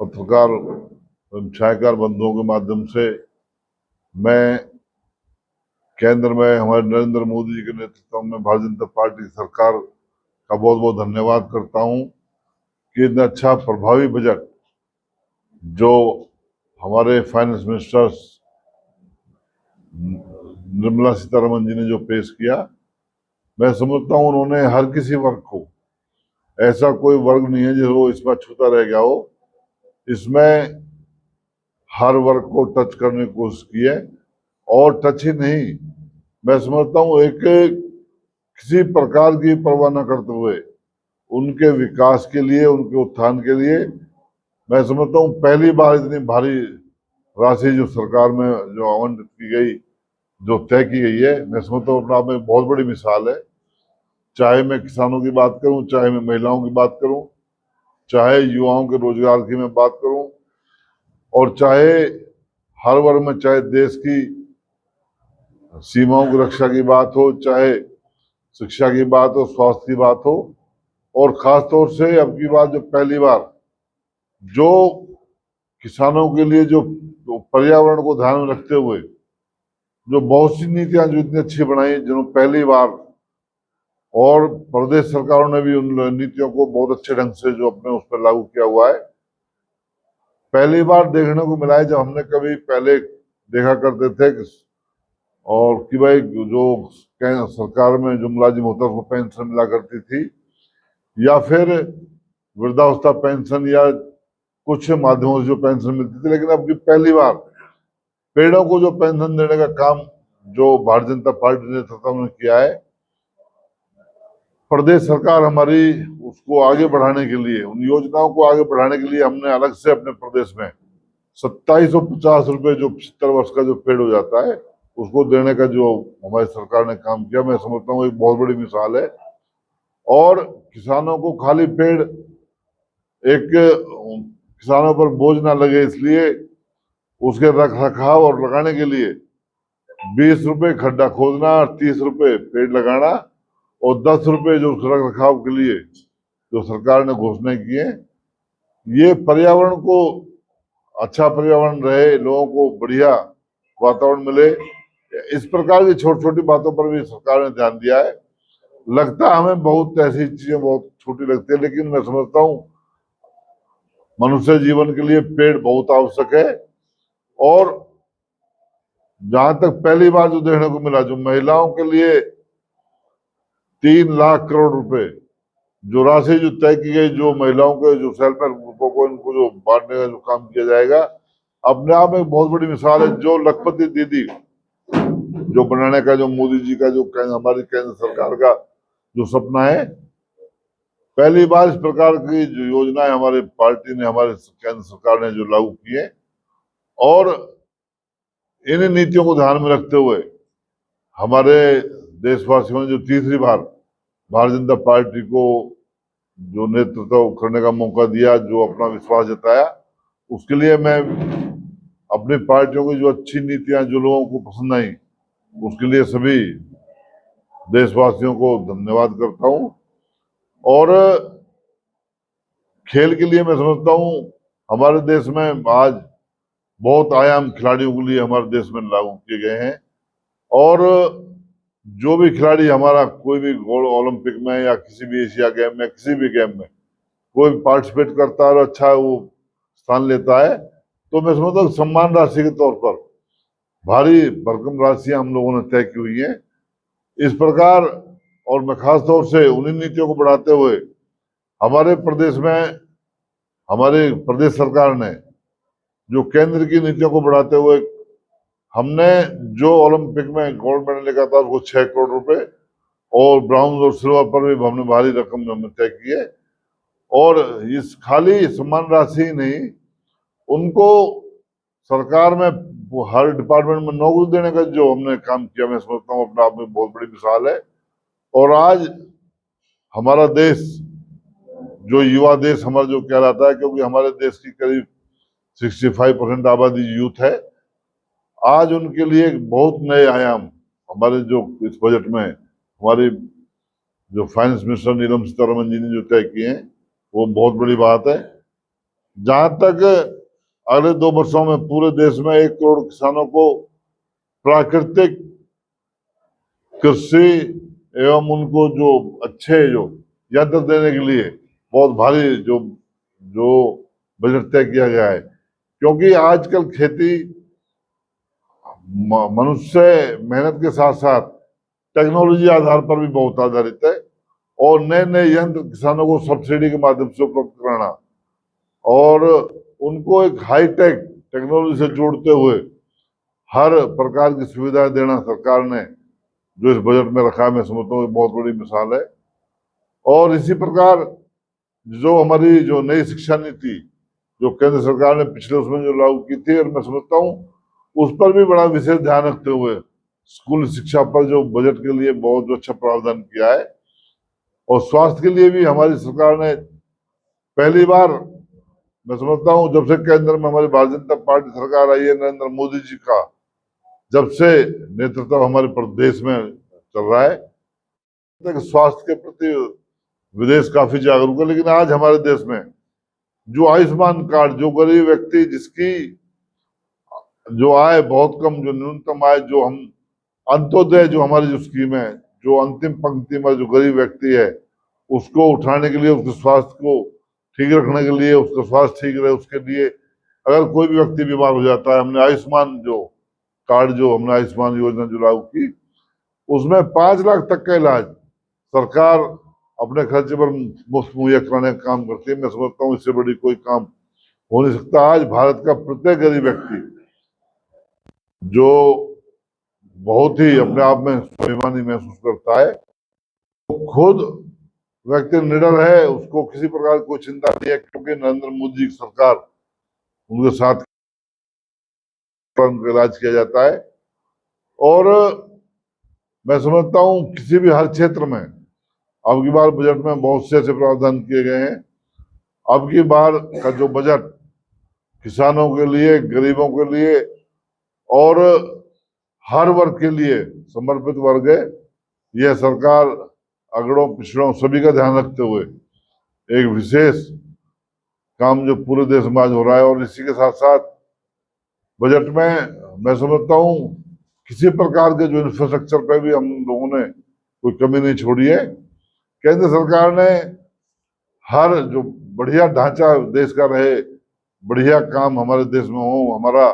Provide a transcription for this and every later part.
पत्रकार एवं छायाकार बंधुओं के माध्यम से मैं केंद्र में हमारे नरेंद्र मोदी जी के नेतृत्व में भारतीय जनता पार्टी सरकार का बहुत बहुत धन्यवाद करता हूं कि इतना अच्छा प्रभावी बजट जो हमारे फाइनेंस मिनिस्टर निर्मला सीतारमन जी ने जो पेश किया, मैं समझता हूं उन्होंने हर किसी वर्ग को, ऐसा कोई वर्ग नहीं है जो इसमें छूता रह गया हो। इसमें हर वर्ग को टच करने की कोशिश की है, और टच ही नहीं, मैं समझता हूँ एक किसी प्रकार की परवाह न करते हुए उनके विकास के लिए, उनके उत्थान के लिए, मैं समझता हूँ पहली बार इतनी भारी राशि जो सरकार में जो आवंटित की गई, जो तय की गई है, मैं समझता हूँ अपने आप में बहुत बड़ी मिसाल है। चाहे मैं किसानों की बात करूं, चाहे मैं महिलाओं की बात करूं, चाहे युवाओं के रोजगार की मैं बात करूं, और चाहे हर वर्ग में, चाहे देश की सीमाओं की रक्षा की बात हो, चाहे शिक्षा की बात हो, स्वास्थ्य की बात हो, और खास तौर से अब की बात जो पहली बार जो किसानों के लिए जो पर्यावरण को ध्यान में रखते हुए जो बहुत सी नीतियां जो इतनी अच्छी बनाई, जिन्होंने पहली बार, और प्रदेश सरकारों ने भी उन नीतियों को बहुत अच्छे ढंग से जो अपने उस पर लागू किया हुआ है। पहली बार देखने को मिला है, जब हमने कभी पहले देखा करते थे और कि भाई जो सरकार में जो मुलाजिम होता है उसको पेंशन मिला करती थी, या फिर वृद्धावस्था पेंशन, या कुछ माध्यमों से जो पेंशन मिलती थी, लेकिन अब की पहली बार पेड़ों को जो पेंशन देने का काम जो भारतीय जनता पार्टी ने नेतृत्व में किया है, प्रदेश सरकार हमारी उसको आगे बढ़ाने के लिए, उन योजनाओं को आगे बढ़ाने के लिए हमने अलग से अपने प्रदेश में 2750 रुपए जो 75 वर्ष का जो पेड़ हो जाता है उसको देने का जो हमारी सरकार ने काम किया, मैं समझता हूँ एक बहुत बड़ी मिसाल है। और किसानों को खाली पेड़ एक किसानों पर बोझ ना लगे, इसलिए उसके रख रखाव और लगाने के लिए 20 रुपए खड्डा खोदना, 30 रुपए पेड़ लगाना, और 10 रुपए जो रख रखाव के लिए जो सरकार ने घोषणा की है, ये पर्यावरण को अच्छा पर्यावरण रहे, लोगों को बढ़िया वातावरण मिले, इस प्रकार की छोटी छोटी बातों पर भी सरकार ने ध्यान दिया है। लगता है हमें बहुत ऐसी चीजें बहुत छोटी लगती है, लेकिन मैं समझता हूँ मनुष्य जीवन के लिए पेड़ बहुत आवश्यक है। और जहां तक पहली बार जो देखने को मिला, जो महिलाओं के लिए 3 लाख करोड़ रुपए जो राशि जो तय की गई, जो महिलाओं के जो सेल्फ हेल्प ग्रुपों को इनको जो बांटने का जो काम किया जाएगा, अपने आप में एक बहुत बड़ी मिसाल है। जो लखपति दीदी जो बनाने का जो मोदी जी का जो हमारी केंद्र सरकार का जो सपना है, पहली बार इस प्रकार की जो योजनाएं हमारी पार्टी ने, हमारे केंद्र सरकार ने जो लागू की है, और इन नीतियों को ध्यान में रखते हुए हमारे देशवासियों ने जो तीसरी बार भारतीय जनता पार्टी को जो नेतृत्व करने का मौका दिया, जो अपना विश्वास जताया, उसके लिए मैं अपनी पार्टियों की जो अच्छी नीतियां जो लोगों को पसंद आई, उसके लिए सभी देशवासियों को धन्यवाद करता हूं। और खेल के लिए मैं समझता हूं हमारे देश में आज बहुत आयाम खिलाड़ियों के लिए हमारे देश में लागू किए गए हैं, और जो भी खिलाड़ी हमारा कोई भी गोल्ड ओलंपिक में या किसी भी एशिया गेम में, किसी भी गेम में कोई भी पार्टिसिपेट करता है और अच्छा वो स्थान लेता है, तो मैं समझता हूँ सम्मान राशि के तौर पर भारी भरकम राशियां हम लोगों ने तय की हुई हैं। इस प्रकार, और मैं खास तौर से उन्हीं नीतियों को बढ़ाते हुए हमारे प्रदेश में, हमारे प्रदेश सरकार ने जो केंद्र की नीतियों को बढ़ाते हुए, हमने जो ओलंपिक में गोल्ड मेडल लेकर था वो 6 करोड़ रुपए, और ब्राउन और सिल्वर पर भी हमने भारी रकम हमने तय की है। और इस खाली सम्मान राशि ही नहीं, उनको सरकार में हर डिपार्टमेंट में नौकरी देने का जो हमने काम किया, मैं समझता हूँ अपने आप में बहुत बड़ी मिसाल है। और आज हमारा देश जो युवा देश हमारा जो कहलाता है, क्योंकि हमारे देश की करीब 65% आबादी यूथ है, आज उनके लिए एक बहुत नए आयाम हमारे जो इस बजट में हमारी जो फाइनेंस मिनिस्टर नीलम सीतारमन जी ने जो तय किए हैं, वो बहुत बड़ी बात है। जहां तक अगले 2 वर्षों में पूरे देश में 1 करोड़ किसानों को प्राकृतिक कृषि एवं उनको जो अच्छे जो यंत्र देने के लिए बहुत भारी जो जो बजट तय किया गया है, क्योंकि आजकल खेती मनुष्य मेहनत के साथ साथ टेक्नोलॉजी आधार पर भी बहुत आधारित है। और नए नए यंत्र किसानों को सब्सिडी के माध्यम से उपलब्ध कराना और उनको एक हाईटेक टेक्नोलॉजी से जोड़ते हुए हर प्रकार की सुविधाएं देना सरकार ने जो इस बजट में रखा है, मैं समझता हूँ बहुत बड़ी मिसाल है। और इसी प्रकार जो हमारी जो नई शिक्षा नीति जो केंद्र सरकार ने पिछले उसमें जो लागू की थी, और मैं समझता हूँ उस पर भी बड़ा विशेष ध्यान रखते हुए स्कूल शिक्षा पर जो बजट के लिए बहुत अच्छा प्रावधान किया है। और स्वास्थ्य के लिए भी हमारी सरकार ने पहली बार, मैं समझता हूँ जब से केंद्र में हमारी भारतीय जनता पार्टी सरकार आई है, नरेंद्र मोदी जी का जब से नेतृत्व हमारे प्रदेश में चल रहा है, स्वास्थ्य के प्रति विदेश काफी जागरूक है। लेकिन आज हमारे देश में जो आयुष्मान कार्ड, जो गरीब व्यक्ति जिसकी जो आय बहुत कम, जो न्यूनतम आय, जो हम अंत्योदय जो हमारी जो स्कीम है, जो अंतिम पंक्ति में जो गरीब व्यक्ति है उसको उठाने के लिए, उसके स्वास्थ्य को ठीक रखने के लिए, उसका स्वास्थ्य ठीक रहे उसके लिए अगर कोई भी व्यक्ति बीमार हो जाता है, हमने आयुष्मान जो कार्ड, जो हमने आयुष्मान योजना जो लागू की, उसमें 5 लाख तक का इलाज सरकार अपने खर्चे पर मुफ्त मुहैया कराने का काम करती है। मैं समझता हूँ इससे बड़ी कोई काम हो नहीं सकता। आज भारत का प्रत्येक गरीब व्यक्ति जो बहुत ही अपने आप में स्वाभिमानी महसूस करता है, वो खुद व्यक्ति निडर है, उसको किसी प्रकार की कोई चिंता नहीं है, क्योंकि नरेंद्र मोदी जी की सरकार उनके साथ उनका इलाज किया जाता है। और मैं समझता हूँ किसी भी हर क्षेत्र में अब की बार बजट में बहुत से ऐसे प्रावधान किए गए हैं। अब की बार का जो बजट किसानों के लिए, गरीबों के लिए और हर वर्ग के लिए समर्पित वर्ग है। यह सरकार अगड़ों पिछड़ों सभी का ध्यान रखते हुए एक विशेष काम जो पूरे देश में आज हो रहा है। और इसी के साथ साथ बजट में मैं समझता हूँ किसी प्रकार के जो इंफ्रास्ट्रक्चर पे भी हम लोगों ने कोई कमी नहीं छोड़ी है। केंद्र सरकार ने हर जो बढ़िया ढांचा देश का रहे, बढ़िया काम हमारे देश में हो, हमारा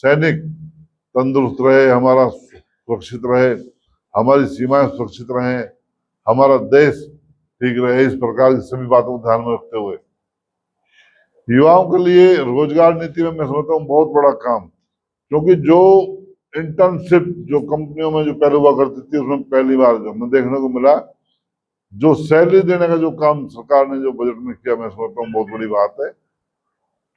सैनिक तंदुरुस्त रहे, हमारा सुरक्षित रहे, हमारी सीमाएं सुरक्षित रहें, हमारा देश ठीक रहे, इस प्रकार की सभी बातों को ध्यान में रखते हुए युवाओं के लिए रोजगार नीति में मैं समझता हूँ बहुत बड़ा काम, क्योंकि जो इंटर्नशिप जो कंपनियों में जो पहले हुआ करती थी, उसमें पहली बार जो हमें देखने को मिला, जो सैलरी देने का जो काम सरकार ने जो बजट में किया, मैं समझता हूँ बहुत बड़ी बात है।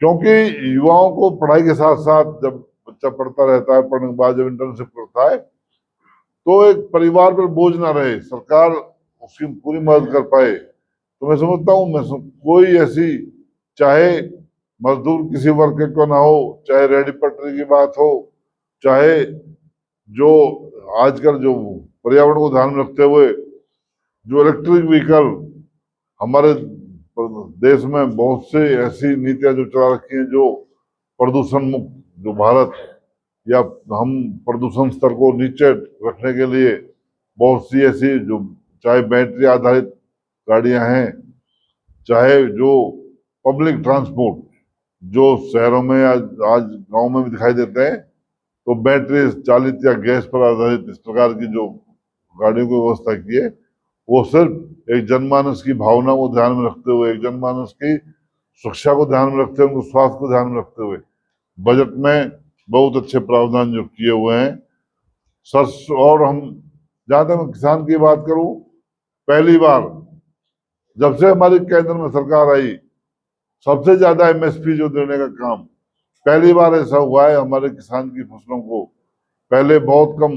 क्योंकि युवाओं को पढ़ाई के साथ साथ जब बच्चा पढ़ता रहता है, पढ़ने के बाद जब इंटर्नशिप करता है, तो एक परिवार पर बोझ ना रहे, सरकार उसकी पूरी मदद कर पाए। तो मैं समझता हूँ कोई ऐसी, चाहे मजदूर किसी वर्ग के क्यों ना हो, चाहे रेहड़ी पटरी की बात हो, चाहे जो आजकल जो पर्यावरण को ध्यान में रखते हुए जो इलेक्ट्रिक व्हीकल हमारे देश में बहुत से ऐसी नीतियां जो चला रखी हैं, जो प्रदूषण मुक्त जो भारत या हम प्रदूषण स्तर को नीचे रखने के लिए बहुत सी ऐसी जो चाहे बैटरी आधारित गाड़ियां हैं, चाहे जो पब्लिक ट्रांसपोर्ट जो शहरों में आज गांव में भी दिखाई देते हैं, तो बैटरी चालित या गैस पर आधारित इस प्रकार की जो गाड़ियों की व्यवस्था की है, वो सिर्फ एक जनमानस की भावना को ध्यान में रखते हुए, एक जनमानस की सुरक्षा को ध्यान में रखते हुए, उनको स्वास्थ्य को ध्यान में रखते हुए बजट में बहुत अच्छे प्रावधान जो किए हुए हैं सर। और हम जहां तक मैं किसान की बात करूं, पहली बार जब से हमारी केंद्र में सरकार आई, सबसे ज्यादा एमएसपी जो देने का काम पहली बार ऐसा हुआ है। हमारे किसान की फसलों को पहले बहुत कम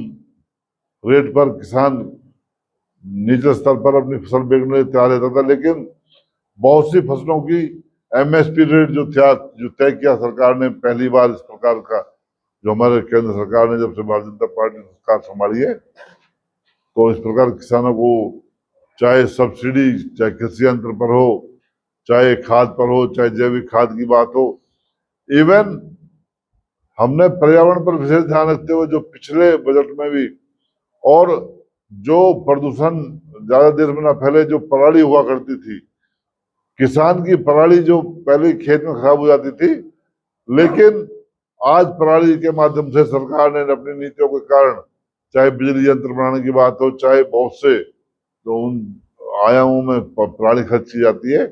रेट पर किसान निचले स्तर पर अपनी फसल बेचने तैयार रहता था, लेकिन बहुत सी फसलों की एमएसपी रेट जो तय किया सरकार ने, पहली बार इस प्रकार का जो हमारे केंद्र सरकार ने जब से भारतीय जनता पार्टी सरकार संभाली है, तो इस प्रकार किसानों को चाहे सब्सिडी, चाहे कृषि यंत्र पर हो, चाहे खाद पर हो, चाहे जैविक खाद की बात हो। इवन हमने पर्यावरण पर विशेष ध्यान रखते हुए जो पिछले बजट में भी, और जो प्रदूषण ज्यादा देर में ना फैले, जो पराली हुआ करती थी, किसान की पराली जो पहले खेत में खराब हो जाती थी, लेकिन आज पराली के माध्यम से सरकार ने अपनी नीतियों के कारण, चाहे बिजली यंत्र बनाने की बात हो, चाहे बहुत से जो उन आयामों में पराली खर्च की जाती है,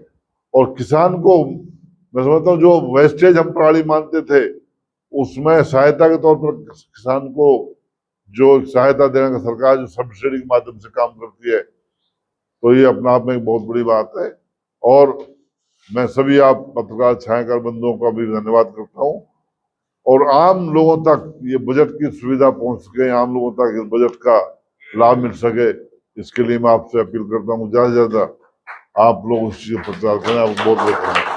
और किसान को मैं समझता हूँ जो वेस्टेज हम पराली मानते थे, उसमें सहायता के तौर पर किसान को जो सहायता देने का सरकार जो सब्सिडी के माध्यम से काम करती है, तो ये अपने आप में एक बहुत बड़ी बात है। और मैं सभी आप पत्रकार छायाकार बंधुओं का भी धन्यवाद करता हूँ। और आम लोगों तक ये बजट की सुविधा पहुंच सके, आम लोगों तक इस बजट का लाभ मिल सके, इसके लिए मैं आपसे अपील करता हूँ ज्यादा से ज्यादा आप लोग उस चीज का प्रचार करें। आप बहुत बहुत